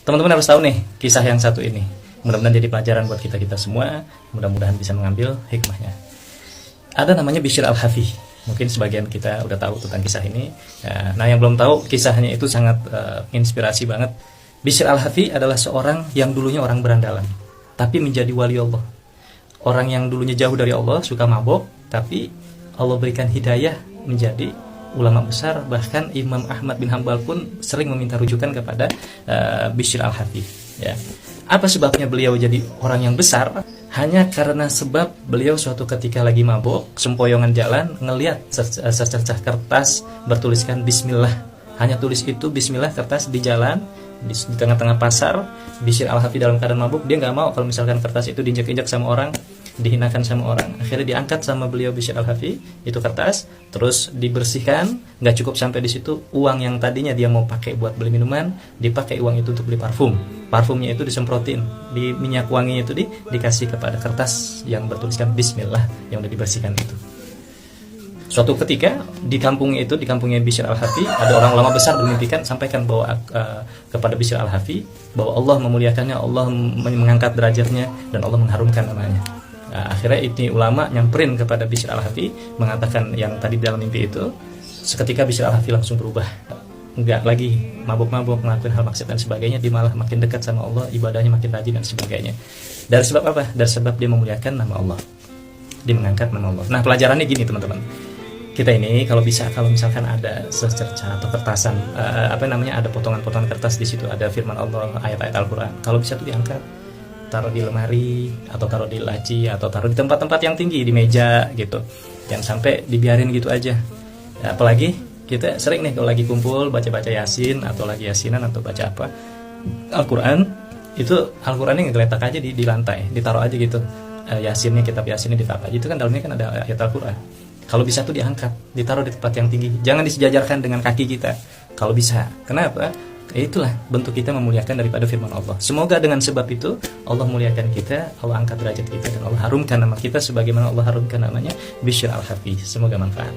Teman-teman harus tahu nih kisah yang satu ini. Mudah-mudahan jadi pelajaran buat kita semua. Mudah-mudahan bisa mengambil hikmahnya. Ada namanya Bishr al-Hafi. Mungkin sebagian kita udah tahu tentang kisah ini. Nah, yang belum tahu, kisahnya itu sangat inspirasi banget. Bishr al-Hafi adalah seorang yang dulunya orang berandalan, tapi menjadi wali Allah. Orang yang dulunya jauh dari Allah, suka mabok, tapi Allah berikan hidayah menjadi ulama besar. Bahkan Imam Ahmad bin Hambal pun sering meminta rujukan kepada Bishr al-Hafi. Ya. Apa sebabnya beliau jadi orang yang besar? Hanya karena sebab beliau suatu ketika lagi mabok, sempoyongan jalan, ngelihat secercah kertas bertuliskan Bismillah. Hanya tulis itu Bismillah, kertas di jalan, di tengah-tengah pasar. Bishr al-Hafi dalam keadaan mabuk, dia nggak mau kalau misalkan kertas itu diinjak-injak sama orang, dihinakan sama orang. Akhirnya diangkat sama beliau Bishr al-Hafi itu kertas, terus dibersihkan. Nggak cukup sampai di situ, uang yang tadinya dia mau pakai buat beli minuman, dipakai uang itu untuk beli parfum. Parfumnya itu disemprotin, di minyak wanginya itu dikasih kepada kertas yang bertuliskan Bismillah yang udah dibersihkan itu. Suatu ketika di kampungnya itu, di kampungnya Bishr al-Hafi, ada orang ulama besar bermimpikan, sampaikan bahwa kepada Bishr al-Hafi bahwa Allah memuliakannya, Allah mengangkat derajatnya, dan Allah mengharumkan namanya. Akhirnya ini ulama nyamperin kepada Bishr al-Hafi, mengatakan yang tadi dalam mimpi itu. Seketika Bishr al-Hafi langsung berubah, nggak lagi mabuk-mabuk, ngelakuin hal maksiat dan sebagainya. Dia malah makin dekat sama Allah, ibadahnya makin rajin dan sebagainya. Dari sebab apa? Dari sebab dia memuliakan nama Allah, dia mengangkat nama Allah. Nah, pelajarannya gini teman-teman, kita ini kalau misalkan ada secercah atau kertasan, ada potongan-potongan kertas, di situ ada firman Allah, ayat-ayat Al-Quran, kalau bisa tuh diangkat, taruh di lemari, atau taruh di laci, atau taruh di tempat-tempat yang tinggi, di meja gitu. Jangan sampai dibiarin gitu aja. Apalagi kita sering nih kalau lagi kumpul baca-baca Yasin, atau lagi Yasinan, atau baca apa Al-Quran, itu Al-Qurannya ngegeletak aja di lantai, ditaruh aja gitu. Yasinnya, kitab Yasinnya ditaruh aja, itu kan dalamnya kan ada ayat Al-Quran. Kalau bisa tuh diangkat, ditaruh di tempat yang tinggi, jangan disejajarkan dengan kaki kita kalau bisa. Kenapa? Itulah bentuk kita memuliakan daripada firman Allah. Semoga dengan sebab itu Allah muliakan kita, Allah angkat derajat kita, dan Allah harumkan nama kita sebagaimana Allah harumkan namanya Bishr al-Hafi. Semoga manfaat.